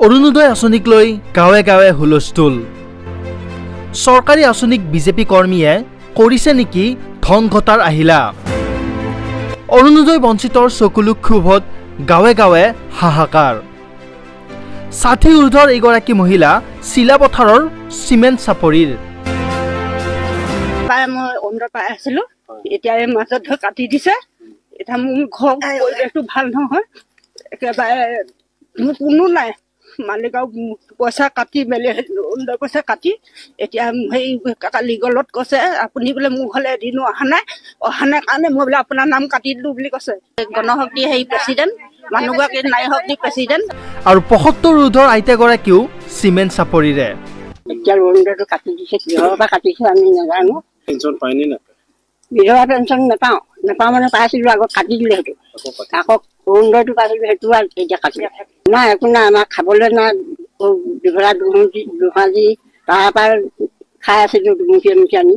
অৰুণোদয় আঁচনিক লৈ গাঁৱে গাঁৱে হুলস্থুল। চৰকাৰী আঁচনিক বিজেপি কৰ্মীয়ে কৰিছে নেকি ধন ঘটাৰ আহিলা। অৰুণোদয় বঞ্চিতৰ চকুলো ক্ষোভত গাঁৱে গাঁৱে হাহাকাৰ। ৬০ ঊৰ্ধৰ এগৰাকী মহিলা চিলাপথাৰৰ চিমেণ্ট চাপৰিৰ। মই অৰুণোদয় পাই আছিলো, এতিয়া এই মাজত কাটি দিছে। এতিয়া মোৰ ঘৰ পৰিৱেশটো ভাল নহয়, একেবাৰে মোৰ কোনো নাই। মালিকক পইচা কাটি মেলি অৰুণোদয় পইচা কাটি এতিয়া সেই কালি গলত কৈছে আপুনি বোলে মোৰ ঘৰলৈ এদিনো অহা নাই কাৰণে মই বোলে আপোনাৰ নাম কাটি দিলো বুলি কৈছে। গণশক্তি সেই প্ৰেচিডেণ্ট, মানুহগৰাকী নাৰী শক্তি প্ৰেচিডেণ্ট। আৰু ৭৫ ঊৰ্ধৰ আইতাগৰাকীও চিমেণ্ট চাপৰিৰে। এতিয়া অৰুণোদয়টো কাটি দিছে, কিহৰ পৰা কাটিছে আমি নাজানো। পেঞ্চন পায়নে না? বিধৱা পেঞ্চন নাপাওঁ মানে পাইছিলো, আগত কাটি দিলে সেইটো। আকৌ অৰুণোদয়টো পাইছিলো, সেইটো এতিয়া কাটি নাই, একো নাই। আমাক খাবলৈ নাই, দুঘৰা দুসাঁজি তাৰ পৰা খাই আছিলো দুমুঠি এমুঠি আনি।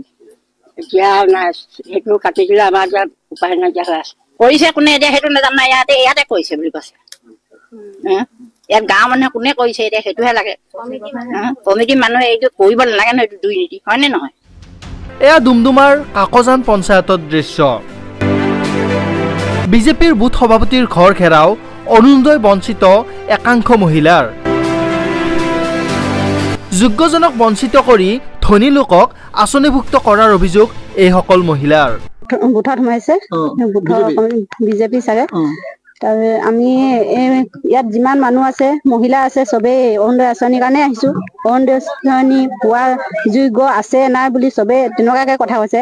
এতিয়া নাই, সেইটো কাটি দিলে আমাৰ এতিয়া উপায় নাইকিয়া হৈ আছে। কৰিছে কোনে এতিয়া সেইটো নাজানো, ইয়াতে কৰিছে বুলি কৈছে। ইয়াত গাঁৱৰ মানুহে কোনে কৰিছে এতিয়া সেইটোহে লাগে। কমিটি মানুহে এইটো কৰিব নালাগে নহয়, এইটো দুৰ্নীতি হয়নে নহয়? এয়া ডুমডুমাৰ কাকজান পঞ্চায়তৰ দৃশ্য। বিজেপিৰ বুথ সভাপতিৰ ঘৰ ঘেৰাও অৰুণোদয় বঞ্চিত একাংশ মহিলাৰ। যোগ্যজনক বঞ্চিত কৰি ধনী লোকক আঁচনিভুক্ত কৰাৰ অভিযোগ এইসকল মহিলাৰ। বুথত সোমাইছে বিজেপি চাগে। তাৰপিছত আমি ইয়াত যিমান মানুহ আছে, মহিলা আছে, চবেই অৰুণোদয় আঁচনিৰ কাৰণে আহিছো। অৰুণোদয় আঁচনি পোৱা যোগ্য আছে নাই বুলি চবেই তেনেকুৱাকে কথা কৈছে।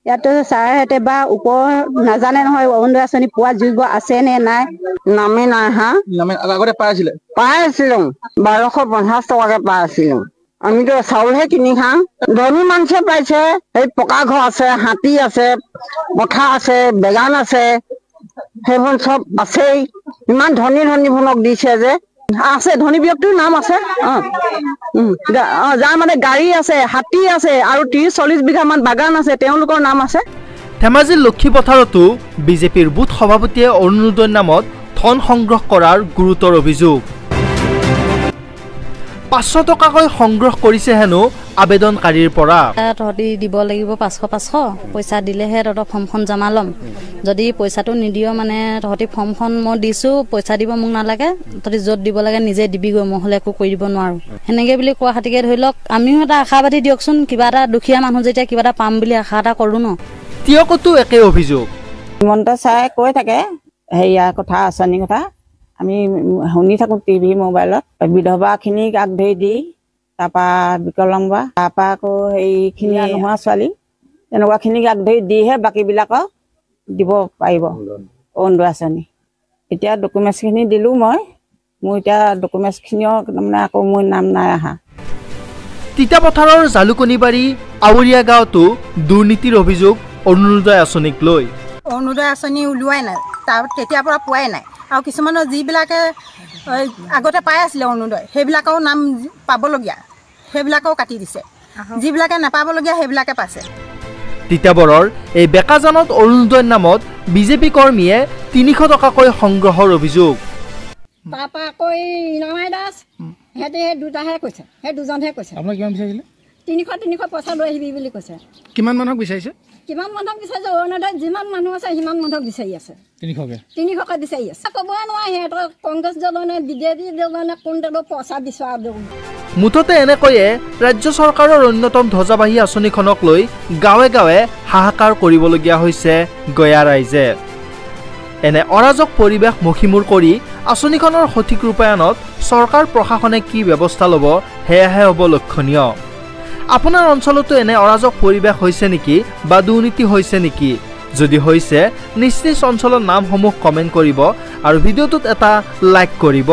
ইয়াতো ছাৰহেঁতে বা ওপৰ নাজানে নহয় অৰুণোদয় আঁচনি পোৱা যোগ্য আছে নে নাই। নামে নাই হা, আগতে পাই আছিলো 1250 টকাকে পাই আছিলো। আমিতো চাউলহে কিনি খাওঁ। ধনী মানুহে পাইছে, এই পকা ঘৰ আছে, হাতী আছে, পথাৰ আছে, বেগান আছে, সেইবোৰ চব আছেই। ইমান ধনী ধনীবোৰক দিছে যে আছে, ধনী ব্যক্তিৰ নাম আছে। যাৰ মানে গাড়ী আছে, হাতী আছে আৰু 30-40 বিঘা মান বাগান আছে, তেওঁলোকৰ নাম আছে। ধেমাজিৰ লক্ষীপথাৰতো বিজেপিৰ বুথ সভাপতিয়ে অৰুণোদয়ৰ নামত ধন সংগ্ৰহ কৰাৰ গুৰুতৰ অভিযোগ। ৫০০ টকাকৈ সংগ্ৰহ কৰিছে হেনো আবেদনকাৰীৰ পৰা। তহঁতি দিব লাগিব 500 পইচা দিলেহে তহঁতৰ ফৰ্মখন জমা ল'ম। যদি পইচাটো নিদিয় মানে তহঁতি ফৰ্মখন মই দিছোঁ, পইচা দিব মোক নালাগে, তহঁতি য'ত দিব লাগে নিজে দিবিগৈ, মই হ'লে একো কৰি দিব নোৱাৰোঁ। সেনেকৈ বুলি কোৱা খাতিকে ধৰি লওক আমিও এটা আশাবাদী দিয়কচোন, কিবা এটা দুখীয়া মানুহ যেতিয়া কিবা এটা পাম বুলি আশা এটা কৰোঁ ন। তিয়কতো একে অভিযোগ। হিমন্ত ছাৰে কৈ থাকে হেৰিয়াৰ কথা, আঁচনিৰ কথা। আমি শুনি থাকোঁ টিভি মোবাইলত। বিধৱাখিনিক আগ ধৰি দি, তাৰপৰা বিকলাংগ, তাৰপৰা আকৌ সেইখিনি নোহোৱা ছোৱালী, তেনেকুৱাখিনিক আগ ধৰি দিহে বাকীবিলাকক দিব পাৰিব অৰুণোদয় আঁচনি। এতিয়া ডকুমেণ্টছখিনি দিলোঁ মই, মোৰ এতিয়া ডকুমেণ্টছখিনিও তাৰমানে আকৌ মোৰ নাম নাই অহা। তিতাপথাৰৰ জালুকনিবাৰী আউৰীয়া গাঁৱতো দুৰ্নীতিৰ অভিযোগ অৰুণোদয় আঁচনিক লৈ। অৰুণোদয় আঁচনি ওলোৱাই নাই, তেতিয়াৰ পৰা পোৱাই নাই। আৰু কিছুমানৰ যিবিলাকে আগতে পাই আছিলে অৰুণোদয়, সেইবিলাকৰ নাম পাবলগীয়া সেইবিলাকেও কাটি দিছে। যিবিলাকে নাপাবলগীয়া সেইবিলাকে পাইছে। তিতাবৰৰ এই বেকাজানত অৰুণোদয়ৰ নামত বিজেপি কৰ্মীয়ে ৩০০ টকাকৈ সংগ্ৰহৰ অভিযোগ। তাৰপৰা আকৌ ইনামাই দাস সিহঁতে সেই দুটাহে কৈছে, সেই দুজনহে কৈছে। আপোনাক কিমান বিচাৰিছিলে? ৩০০ পইচা লৈ আহিবি বুলি কৈছে। কিমান মানুহক বিচাৰিছে? কিমান মানুহক বিচাৰিছে? অৰুণোদয় যিমান মানুহ আছে সিমান মানুহক বিচাৰি আছে। ৩০০কে বিচাৰি আছে। ক'বই নোৱাৰে সিহঁতৰ কংগ্ৰেছ দলনে বিজেপি দলনে কোন দলৰ পইচা বিচৰা দল। মুঠতে এনেকৈয়ে ৰাজ্য চৰকাৰৰ অন্যতম ধ্বজাবাহী আঁচনিখনক লৈ গাঁৱে গাঁৱে হাহাকাৰ কৰিবলগীয়া হৈছে গঞা ৰাইজে। এনে অৰাজক পৰিৱেশ মষিমূৰ কৰি আঁচনিখনৰ সঠিক ৰূপায়ণত চৰকাৰ প্ৰশাসনে কি ব্যৱস্থা ল'ব সেয়াহে হ'ব লক্ষণীয়। আপোনাৰ অঞ্চলতো এনে অৰাজক পৰিৱেশ হৈছে নেকি বা দুৰ্নীতি হৈছে নেকি? যদি হৈছে নিজ নিজ অঞ্চলৰ নামসমূহ কমেণ্ট কৰিব আৰু ভিডিঅ'টোত এটা লাইক কৰিব।